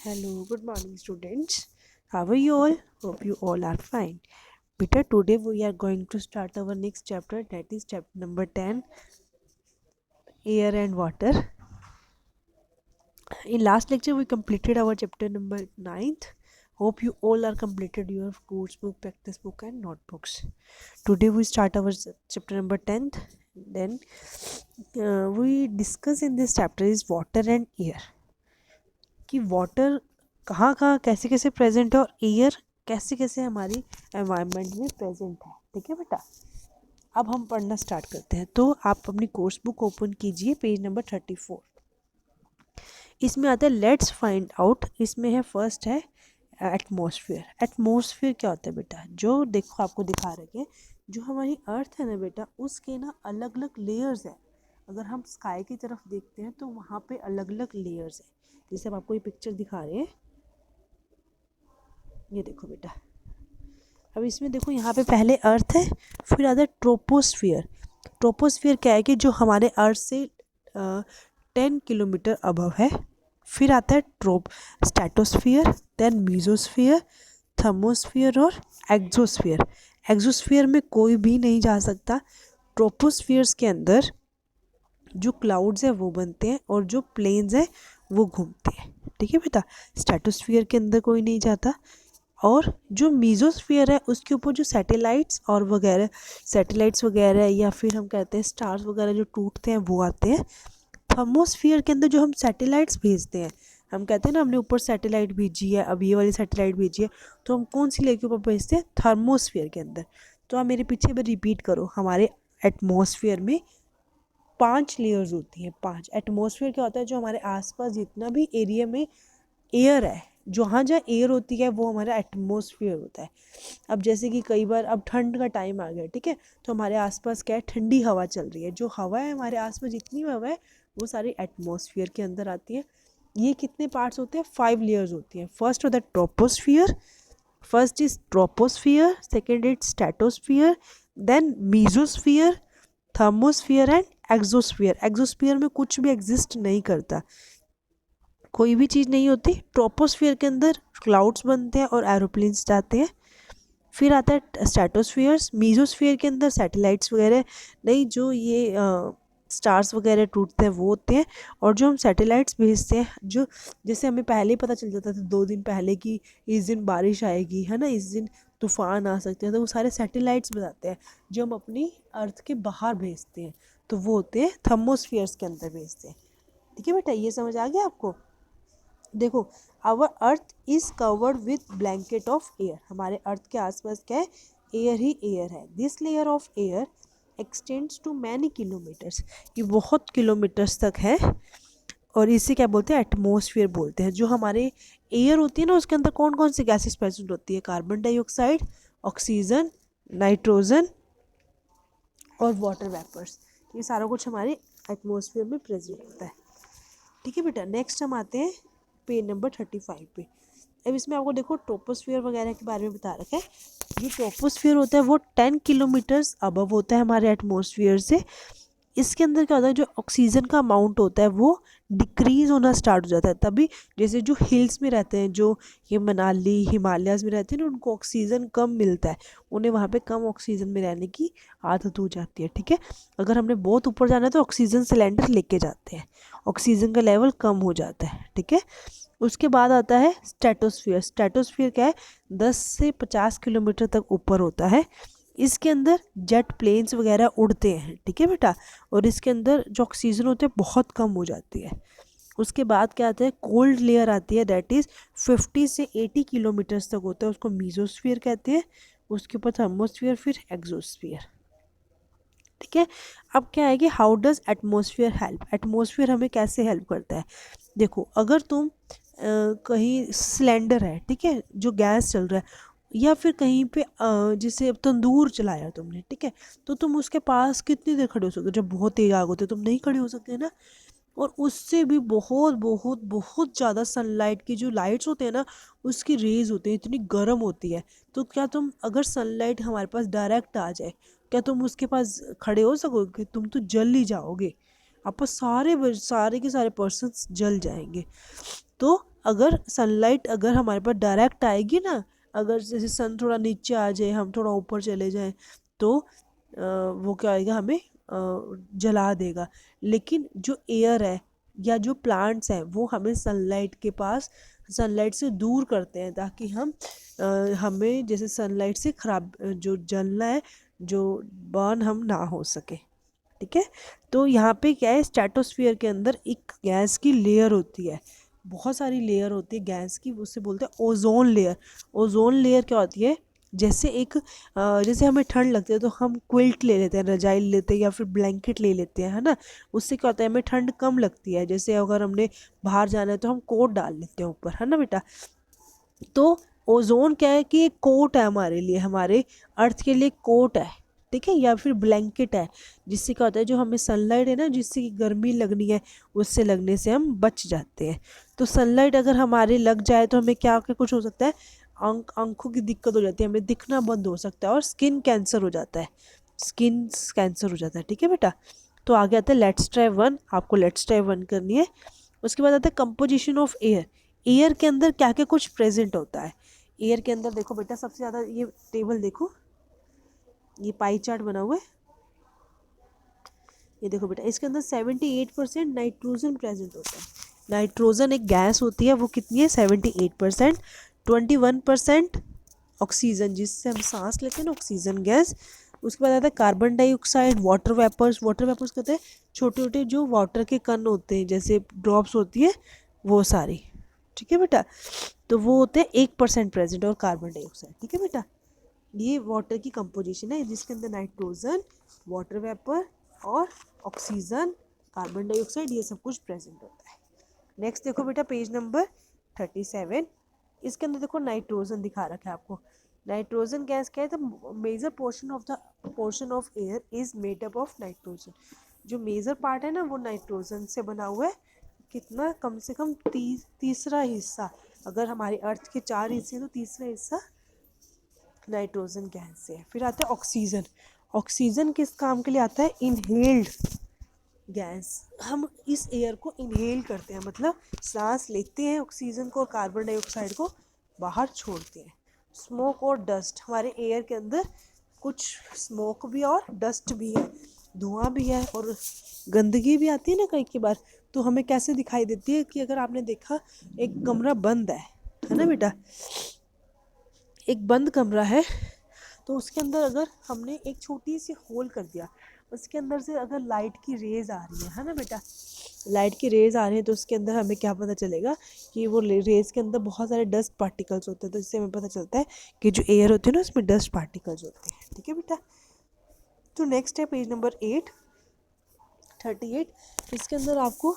Hello, good morning, students. How are you all? Hope you all are fine. Beta, today we are going to start our next chapter, that is chapter number 10, Air and Water. In last lecture, we completed our chapter number 9th. Hope you all are completed your course book, practice book, and notebooks. Today we start our chapter number 10th. Then we discuss in this chapter is water and air. कि water कहाँ कहाँ कैसे कैसे present है और air कैसे कैसे हमारी एनवायरनमेंट में प्रेजेंट है. ठीक है बेटा, अब हम पढ़ना स्टार्ट करते हैं. तो आप अपनी कोर्स बुक ओपन कीजिए, पेज नंबर 34. इसमें आता है लेट्स फाइंड आउट. इसमें है फर्स्ट है एटमॉस्फेयर. एटमॉस्फेयर क्या होता है बेटा? जो देखो आपको दिखा रखे हैं, जो हमारी अर्थ है ना बेटा, उसके ना अलग अलग लेयर्स है. अगर हम स्काई की तरफ देखते हैं तो वहाँ पे अलग अलग लेयर्स है. जैसे अब आपको ये पिक्चर दिखा रहे हैं, ये देखो बेटा. अब इसमें देखो यहाँ पे पहले अर्थ है, फिर आता है ट्रोपोस्फियर. ट्रोपोस्फियर क्या है कि जो हमारे अर्थ से 10 किलोमीटर अबव है. फिर आता है स्ट्रेटोस्फियर, देन मीजोस्फियर, थर्मोस्फियर और एक्सोस्फियर. एक्सोस्फियर में कोई भी नहीं जा सकता. ट्रोपोस्फियर्स के अंदर जो क्लाउड्स हैं वो बनते हैं और जो प्लेन्स हैं वो घूमते हैं. ठीक है बेटा, स्ट्रेटोस्फियर के अंदर कोई नहीं जाता. और जो मीजोस्फियर है उसके ऊपर जो सैटेलाइट्स वगैरह या फिर हम कहते हैं स्टार्स वगैरह जो टूटते हैं वो आते हैं. थर्मोस्फियर के अंदर जो हम सैटेलाइट्स भेजते हैं, हम कहते हैं ना हमने ऊपर सैटेलाइट भेजी है, अब ये वाली सैटेलाइट भेजी है, तो हम कौन सी लेयर के ऊपर भेजते हैं? थर्मोस्फियर के अंदर. तो आप मेरे पीछे भी रिपीट करो, हमारे एटमॉस्फेयर में 5 लेयर्स होती हैं. 5. एटमॉस्फेयर क्या होता है? जो हमारे आसपास जितना भी एरिया में एयर है, जहाँ जहाँ एयर होती है वो हमारा एटमॉस्फेयर होता है. अब जैसे कि कई बार अब ठंड का टाइम आ गया, ठीक है, तो हमारे आसपास क्या है? ठंडी हवा चल रही है. जो हवा है हमारे आसपास जितनी हवा है वो सारी एटमॉस्फेयर के अंदर आती है. ये कितने पार्ट्स होते हैं? 5 लेयर्स होती हैं. फर्स्ट होता है troposphere. First is troposphere, second is stratosphere, then mesosphere, thermosphere and exosphere. Exosphere में कुछ भी एग्जिस्ट नहीं करता, कोई भी चीज़ नहीं होती. ट्रोपोस्फियर के अंदर क्लाउड्स बनते हैं और एरोप्लेन्स जाते हैं. फिर आता है स्ट्रेटोस्फियर्स. मीजोस्फियर के अंदर सैटेलाइट्स वगैरह नहीं, जो ये स्टार्स वगैरह टूटते हैं वो होते हैं. और जो हम सैटेलाइट्स भेजते हैं, जो जैसे हमें पहले ही पता चल जाता था 2 दिन पहले कि इस दिन बारिश आएगी, है ना, इस दिन तूफान आ सकते हैं, तो वो सारे सैटेलाइट्स बताते हैं जो हम अपनी अर्थ के बाहर भेजते हैं. तो वो होते हैं थर्मोस्फियर्स के अंदर भेजते हैं. ठीक है बेटा, ये समझ आ गया आपको? देखो, our earth is covered with blanket of air. हमारे अर्थ के आसपास क्या है? एयर ही एयर है. This layer of air extends to many kilometres. ये बहुत किलोमीटर्स तक है और इसे क्या बोलते हैं? एटमॉस्फेयर बोलते हैं. जो हमारे एयर होती है ना, उसके अंदर कौन कौन सी गैसेस प्रेजेंट होती है? कार्बन डाइऑक्साइड, ऑक्सीजन, नाइट्रोजन और वाटर वेपर्स. ये सारा कुछ हमारे एटमॉस्फेयर में प्रेजेंट होता है. ठीक है बेटा, नेक्स्ट हम आते हैं पेज नंबर 35 पे. अब इसमें आपको देखो ट्रोपोस्फियर वगैरह के बारे में बता रखा है. जो ट्रोपोस्फियर होता है वो 10 किलोमीटर्स अबव होता है हमारे एटमॉस्फेयर से. इसके अंदर क्या होता है? जो ऑक्सीजन का अमाउंट होता है वो डिक्रीज़ होना स्टार्ट हो जाता है. तभी जैसे जो हिल्स में रहते हैं, जो ये मनाली हिमालयाज़ में रहते हैं ना, उनको ऑक्सीजन कम मिलता है. उन्हें वहाँ पे कम ऑक्सीजन में रहने की आदत हो जाती है. ठीक है, अगर हमने बहुत ऊपर जाना है तो ऑक्सीजन सिलेंडर लेके जाते हैं, ऑक्सीजन का लेवल कम हो जाता है. ठीक है, उसके बाद आता है स्ट्रेटोस्फियर. स्ट्रेटोस्फियर क्या है? 10 से 50 किलोमीटर तक ऊपर होता है. इसके अंदर जेट प्लेन्स वगैरह उड़ते हैं. ठीक है बेटा, और इसके अंदर जो ऑक्सीजन होते हैं बहुत कम हो जाती है. उसके बाद क्या आता है? कोल्ड लेयर आती है, दैट इज़ 50 से 80 किलोमीटर्स तक होता है. उसको मीजोस्फियर कहते हैं. उसके ऊपर थर्मोस्फियर, फिर एक्सोस्फियर. ठीक है, अब क्या है कि how does atmosphere help? Atmosphere हमें कैसे हेल्प करता है? देखो, अगर तुम कहीं सिलेंडर है, ठीक है, जो गैस चल रहा है, या फिर कहीं पे जैसे अब तंदूर चलाया तुमने, ठीक है, तो तुम उसके पास कितनी देर खड़े हो सकते हो? जब बहुत तेज आग होती है तुम नहीं खड़े हो सकते ना. और उससे भी बहुत बहुत बहुत ज़्यादा सनलाइट की जो लाइट्स होते हैं ना, उसकी रेज होती है, इतनी गर्म होती है. तो क्या तुम, अगर सनलाइट हमारे पास डायरेक्ट आ जाए, क्या तुम उसके पास खड़े हो सकोगे? तुम तो जल ही जाओगे. आपस सारे के सारे पर्सन्स जल जाएंगे. तो अगर सनलाइट अगर हमारे पास डायरेक्ट आएगी ना, अगर जैसे सन थोड़ा नीचे आ जाए, हम थोड़ा ऊपर चले जाएं, तो वो क्या आएगा, हमें जला देगा। लेकिन जो एयर है या जो प्लांट्स हैं वो हमें सनलाइट के पास, सनलाइट से दूर करते हैं, ताकि हमें जैसे सनलाइट से खराब जो जलना है, जो बर्न हम ना हो सके। ठीक है, तो यहाँ पे क्या है, स्ट्रेटोस्फियर के अंदर एक गैस की लेयर होती है, बहुत सारी लेयर होती है गैस की, उससे बोलते हैं ओजोन लेयर। ओजोन लेयर क्या होती है, जैसे जैसे हमें ठंड लगती है तो हम क्विल्ट ले लेते हैं, रजाई ले लेते हैं या फिर ब्लैंकेट ले लेते हैं, है ना। उससे क्या होता है, हमें ठंड कम लगती है। जैसे अगर हमने बाहर जाना है तो हम कोट डाल लेते हैं ऊपर, है ना बेटा। तो ओजोन क्या है कि एक कोट है हमारे लिए, हमारे अर्थ के लिए कोट है, ठीक है, या फिर ब्लैंकेट है, जिससे क्या होता है, जो हमें सनलाइट है ना, जिससे कि गर्मी लगनी है, उससे लगने से हम बच जाते हैं। तो सनलाइट अगर हमारे लग जाए तो हमें क्या कुछ हो सकता है, आंखों की दिक्कत हो जाती है, हमें दिखना बंद हो सकता है, और स्किन कैंसर हो जाता है, स्किन कैंसर हो जाता है। ठीक है बेटा, तो आगे आता है लेट्स ट्राई वन, आपको लेट्स ट्राई वन करनी है। उसके बाद आता है कंपोजिशन ऑफ एयर। एयर के अंदर क्या क्या कुछ प्रेजेंट होता है। एयर के अंदर देखो बेटा, सबसे ज़्यादा ये टेबल देखो, ये पाई चार्ट बना हुआ है, ये देखो बेटा, इसके अंदर 78% नाइट्रोजन प्रेजेंट होता है। नाइट्रोजन एक गैस होती है, वो कितनी है, 78%। 21% ऑक्सीजन, जिससे हम सांस लेते हैं ना, ऑक्सीजन गैस। उसके बाद आता है carbon dioxide, water vapours. Water vapours कहते हैं छोटे छोटे जो वाटर के कण होते हैं, जैसे ड्रॉप्स होती है वो सारी। ठीक है बेटा, तो वो होते हैं 1% प्रेजेंट, और कार्बन डाइऑक्साइड। ठीक है बेटा, ये वाटर की कंपोजिशन है, जिसके अंदर नाइट्रोजन, वाटर वेपर और ऑक्सीजन, कार्बन डाइऑक्साइड, ये सब कुछ प्रेजेंट होता है। नेक्स्ट देखो बेटा, पेज नंबर 37। इसके अंदर देखो नाइट्रोजन दिखा रखा है आपको। नाइट्रोजन गैस क्या है, the major portion of air is made up of nitrogen. जो मेजर पार्ट है ना, वो नाइट्रोजन से बना हुआ है। कितना, कम से कम तीसरा हिस्सा, अगर हमारे अर्थ के 4 हिस्से हैं तो तीसरा हिस्सा नाइट्रोजन गैस से है। फिर आता है ऑक्सीजन। ऑक्सीजन किस काम के लिए आता है, इनहेल्ड गैस। हम इस एयर को इनहेल करते हैं, मतलब सांस लेते हैं ऑक्सीजन को, और कार्बन डाइऑक्साइड को बाहर छोड़ते हैं। स्मोक और डस्ट, हमारे एयर के अंदर कुछ स्मोक भी और डस्ट भी है, धुआं भी है, और गंदगी भी आती है ना कई बार। तो हमें कैसे दिखाई देती है कि अगर आपने देखा एक कमरा बंद है ना बेटा, एक बंद कमरा है, तो उसके अंदर अगर हमने एक छोटी सी होल कर दिया, उसके अंदर से अगर लाइट की रेज आ रही है ना बेटा, लाइट की रेज आ रही है, तो उसके अंदर हमें क्या पता चलेगा कि वो रेज के अंदर बहुत सारे डस्ट पार्टिकल्स होते हैं। तो इससे हमें पता चलता है कि जो एयर होती है ना, उसमें डस्ट पार्टिकल्स होते हैं। ठीक है बेटा, तो नेक्स्ट है पेज नंबर 38। इसके अंदर आपको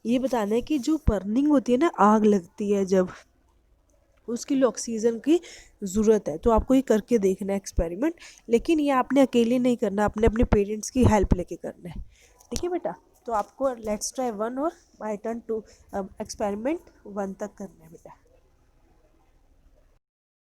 ये बताना है कि जो बर्निंग होती है ना, आग लगती है जब, उसके लिए ऑक्सीजन की ज़रूरत है। तो आपको ये करके देखना है एक्सपेरिमेंट, लेकिन ये आपने अकेले नहीं करना, आपने अपने पेरेंट्स की हेल्प लेके करना है। ठीक है बेटा, तो आपको लेट्स ट्राई वन और माय टर्न टू एक्सपेरिमेंट 1 तक करना है बेटा।